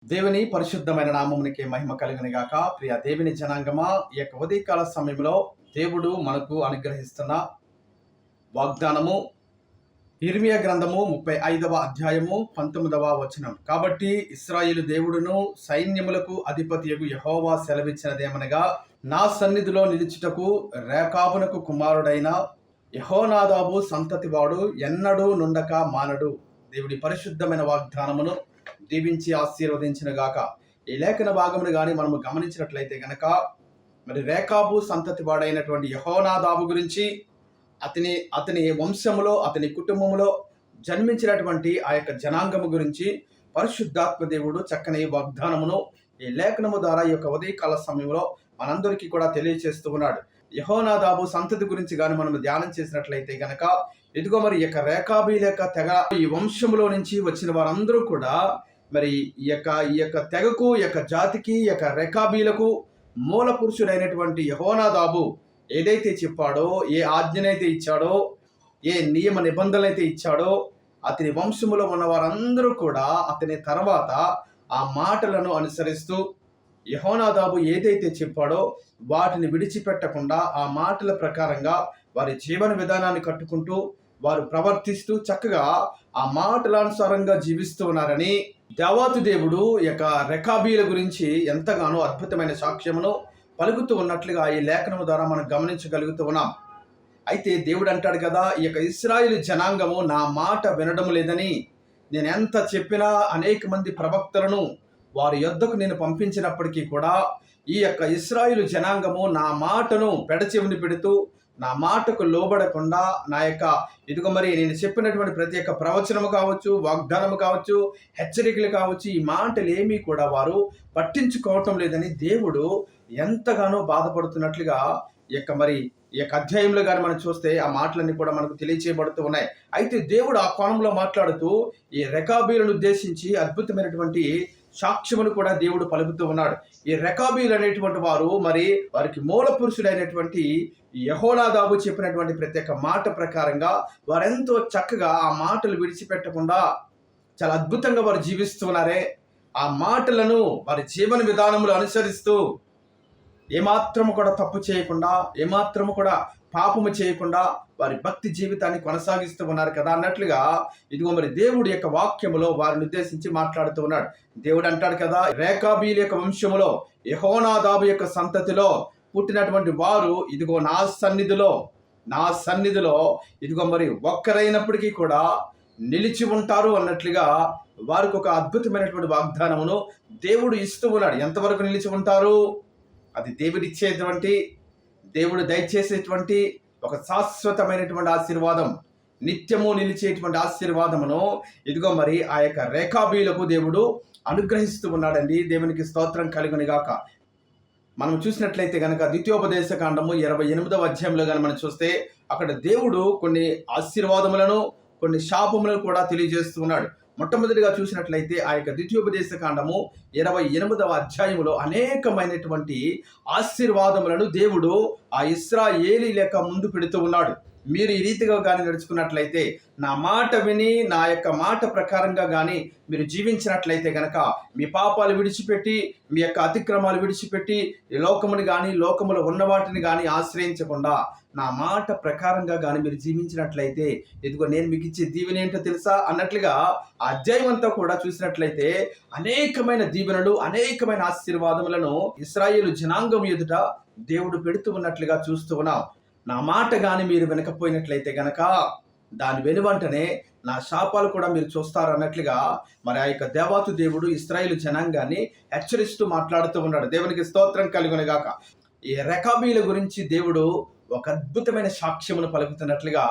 దేవుని పరిశుద్ధమైన నామమునికి మహిమ కలుగును గాక. ప్రియ దేవుని జనాంగమా, ఈ యొక్క ఉదయకాల సమయంలో దేవుడు మనకు అనుగ్రహిస్తున్న వాగ్దానము యిర్మీయా గ్రంథము 35వ అధ్యాయము 19వ వచనం. కాబట్టి ఇశ్రాయేలు దేవుడును సైన్యములకు అధిపతియగు యెహోవా సెలవిచ్చినదేమనగా, నా సన్నిధిలో నిలుచుటకు రేకాబునకు కుమారుడైన యెహోనాదాబు సంతతివాడు ఎన్నడూ నుండక మానడు. దేవుడి పరిశుద్ధమైన వాగ్దానమును దీవించి ఆశీర్వదించిన గాక. ఈ లేఖన భాగమును గాని మనము గమనించినట్లయితే గనక, మరి రేకాబు సంతతి వాడైనటువంటి యెహోనాదాబు గురించి, అతని వంశములో, అతని కుటుంబములో జన్మించినటువంటి ఆ యొక్క జనాంగము గురించి పరిశుద్ధాత్మ దేవుడు చక్కని వాగ్దానమును ఈ లేఖనము ద్వారా ఈ యొక్క ఉదయకాల సమయంలో మనందరికీ కూడా తెలియజేస్తూ ఉన్నాడు. యెహోనాదాబు సంతతి గురించి గాని మనం ధ్యానం చేసినట్లయితే గనక, ఇదిగో మరి ఈ యొక్క రేకాబీల యొక్క తెగ, ఈ వంశములో నుంచి వచ్చిన వారందరూ కూడా మరి ఈ యొక్క తెగకు, ఈ యొక్క జాతికి, ఈ యొక్క రేకాబీలకు మూల పురుషుడైనటువంటి యెహోనాదాబు ఏదైతే చెప్పాడో, ఏ ఆజ్ఞనైతే ఇచ్చాడో, ఏ నియమ నిబంధనలైతే ఇచ్చాడో, అతని వంశములో ఉన్న వారందరూ కూడా అతని తర్వాత ఆ మాటలను అనుసరిస్తూ యెహోనాదాబు ఏదైతే చెప్పాడో వాటిని విడిచిపెట్టకుండా ఆ మాటల ప్రకారంగా వారి జీవన విధానాన్ని కట్టుకుంటూ వారు ప్రవర్తిస్తూ చక్కగా ఆ మాటల అనుసారంగా జీవిస్తూ ఉన్నారని దేవాతి దేవుడు ఈ యొక్క రెకాబీల గురించి ఎంతగానో అద్భుతమైన సాక్ష్యమును పలుకుతూ ఉన్నట్లుగా ఈ లేఖనము ద్వారా మనం గమనించగలుగుతూ ఉన్నాం. అయితే దేవుడు అంటాడు కదా, ఈ యొక్క ఇశ్రాయేలు జనాంగము నా మాట వినడం లేదని, నేను ఎంత చెప్పినా అనేక మంది ప్రవక్తలను వారి యొద్దకు నేను పంపించినప్పటికీ కూడా ఈ యొక్క ఇశ్రాయేలు జనాంగము నా మాటను పెడచెవిని పెడుతూ, నా మాటకు లోబడకుండా, నా యొక్క ఇదిగో మరి నేను చెప్పినటువంటి ప్రతి ఒక్క ప్రవచనము కావచ్చు, వాగ్దానము కావచ్చు, హెచ్చరికలు కావచ్చు, ఈ మాటలు ఏమీ కూడా వారు పట్టించుకోవటం లేదని దేవుడు ఎంతగానో బాధపడుతున్నట్లుగా ఈ యొక్క అధ్యాయంలో కానీ మనం చూస్తే ఆ మాటలన్నీ కూడా మనకు తెలియచేయబడుతూ ఉన్నాయి. అయితే దేవుడు ఆ కోణంలో మాట్లాడుతూ ఈ రెకాబీలను ఉద్దేశించి అద్భుతమైనటువంటి సాక్ష్యమును కూడా దేవుడు పలుకుతూ ఉన్నాడు. ఈ రెకాబీలు అనేటువంటి వారు మరి వారికి మూల పురుషుడైనటువంటి యెహోనాదాబు చెప్పినటువంటి ప్రత్యేక మాట ప్రకారంగా వారెంతో చక్కగా ఆ మాటలు విడిచిపెట్టకుండా చాలా అద్భుతంగా వారు జీవిస్తున్నారే. ఆ మాటలను వారి జీవన విధానములు అనుసరిస్తూ ఏమాత్రము కూడా తప్పు చేయకుండా, ఏమాత్రము కూడా పాపము చేయకుండా వారి భక్తి జీవితాన్ని కొనసాగిస్తూ ఉన్నారు కదా అన్నట్లుగా, ఇదిగో మరి దేవుడి యొక్క వాక్యములో వారిని ఉద్దేశించి మాట్లాడుతూ ఉన్నాడు. దేవుడు అంటాడు కదా, రేకాబీల యొక్క వంశములో యెహోనాదాబు యొక్క సంతతిలో పుట్టినటువంటి వారు ఇదిగో నా సన్నిధిలో ఇదిగో మరి ఒక్కరైనప్పటికీ కూడా నిలిచి ఉంటారు అన్నట్లుగా వారికి ఒక అద్భుతమైనటువంటి వాగ్దానమును దేవుడు ఇస్తూ ఉన్నాడు. ఎంతవరకు నిలిచి ఉంటారు? అది దేవుడు దయచేసేటువంటి ఒక శాశ్వతమైనటువంటి ఆశీర్వాదం, నిత్యము నిలిచేటువంటి ఆశీర్వాదమును ఇదిగో మరి ఆ యొక్క రేకాబీలకు దేవుడు అనుగ్రహిస్తూ ఉన్నాడండి. దేవునికి స్తోత్రం కలుగును గాక. మనం చూసినట్లయితే కనుక ద్వితీయోపదేశ కాండము 28వ అధ్యాయంలో కానీ మనం చూస్తే అక్కడ దేవుడు కొన్ని ఆశీర్వాదములను, కొన్ని శాపములను కూడా తెలియజేస్తూ ఉన్నాడు. మొట్టమొదటిగా చూసినట్లయితే ఆ యొక్క ద్వితీయోపదేశ కాండము 28వ అధ్యాయంలో అనేకమైనటువంటి ఆశీర్వాదములను దేవుడు ఆ ఇశ్రాయేలీయుల యొక్క ముందు పెడుతూ ఉన్నాడు. మీరు ఈ రీతిగా కానీ నడుచుకున్నట్లయితే, నా మాట విని నా యొక్క మాట ప్రకారంగా కానీ మీరు జీవించినట్లయితే గనక, మీ పాపాలు విడిచిపెట్టి, మీ యొక్క అతిక్రమాలు విడిచిపెట్టి, ఈ లోకముని కానీ లోకములో ఉన్న వాటిని కానీ ఆశ్రయించకుండా నా మాట ప్రకారంగా కానీ మీరు జీవించినట్లయితే, ఇదిగో నేను మీకు ఇచ్చే దీవెన ఏంటో తెలుసా అన్నట్లుగా ఆ అధ్యాయం అంతా కూడా చూసినట్లయితే అనేకమైన దీవెనలు, అనేకమైన ఆశీర్వాదములను ఇశ్రాయేలు జనాంగం ఎదుట దేవుడు పెడుతూ ఉన్నట్లుగా చూస్తూ ఉన్నాం. నా మాట కానీ మీరు వినకపోయినట్లయితే గనక దాని వెనువంటనే నా శాపాలు కూడా మీరు చూస్తారు అన్నట్లుగా మరి ఆ యొక్క దేవాతు దేవుడు ఇశ్రాయేలు జనాంగాన్ని హెచ్చరిస్తూ మాట్లాడుతూ ఉన్నాడు. దేవునికి స్తోత్రం కలుగును గాక. ఈ రెకాబీల గురించి దేవుడు ఒక అద్భుతమైన సాక్ష్యమును పలుకుతున్నట్లుగా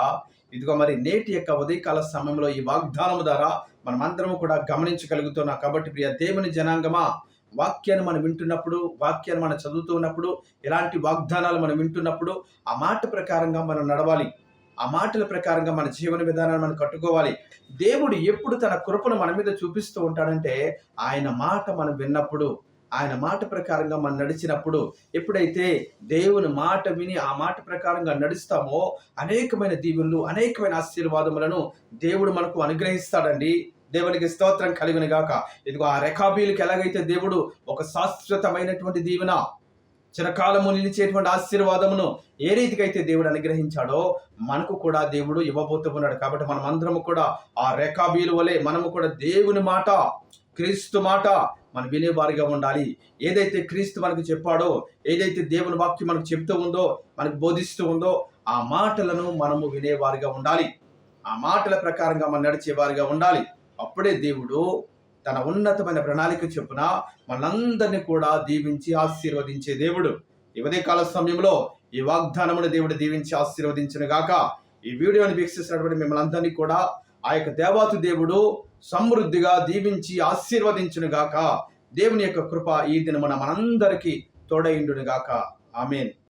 ఇదిగో మరి నేటి యొక్క ఉదయకాల సమయంలో ఈ వాగ్దానము ద్వారా మనమందరము కూడా గమనించగలుగుతున్నాం. కాబట్టి ప్రియ దేవుని జనాంగమా, వాక్యాన్ని మనం వింటున్నప్పుడు, వాక్యాన్ని మనం చదువుతూ ఉన్నప్పుడు, ఇలాంటి వాగ్దానాలు మనం వింటున్నప్పుడు ఆ మాట ప్రకారంగా మనం నడవాలి. ఆ మాటల ప్రకారంగా మన జీవన విధానాన్ని మనం కట్టుకోవాలి. దేవుడు ఎప్పుడు తన కృపను మన మీద చూపిస్తూ ఉంటాడంటే, ఆయన మాట మనం విన్నప్పుడు, ఆయన మాట ప్రకారంగా మనం నడిచినప్పుడు, ఎప్పుడైతే దేవుని మాట విని ఆ మాట ప్రకారంగా నడుస్తామో అనేకమైన దీవెనలు, అనేకమైన ఆశీర్వాదములను దేవుడు మనకు అనుగ్రహిస్తాడండి. దేవునికి స్తోత్రం కలుగును గాక. ఇదిగో ఆ రెకాబీలకు ఎలాగైతే దేవుడు ఒక శాశ్వతమైనటువంటి దీవెన, చిరకాలము నిలిచేటువంటి ఆశీర్వాదమును ఏ రీతికైతే దేవుడు అనుగ్రహించాడో మనకు కూడా దేవుడు ఇవ్వబోతూ ఉన్నాడు. కాబట్టి మనం అందరము కూడా ఆ రెకాబీలు వలె మనము కూడా దేవుని మాట, క్రీస్తు మాట మనం వినేవారిగా ఉండాలి. ఏదైతే క్రీస్తు మనకు చెప్పాడో, ఏదైతే దేవుని వాక్యం మనకు చెప్తూ ఉందో, మనకు బోధిస్తూ ఉందో, ఆ మాటలను మనము వినేవారిగా ఉండాలి. ఆ మాటల ప్రకారంగా మనం నడిచేవారిగా ఉండాలి. అప్పుడే దేవుడు తన ఉన్నతమైన ప్రణాళిక చొప్పున మనందరినీ కూడా దీవించి ఆశీర్వదించే దేవుడు. ఈ ఉదయకాల సమయంలో ఈ వాగ్దానమును దేవుడు దీవించి ఆశీర్వదించును గాక. ఈ వీడియోని వీక్షిస్తున్నటువంటి మిమ్మల్ని అందరినీ కూడా ఆ యొక్క దేవాతి దేవుడు సమృద్ధిగా దీవించి ఆశీర్వదించును గాక. దేవుని యొక్క కృప ఈ దినమున మనందరికీ తోడైండును గాక. ఆమేన్.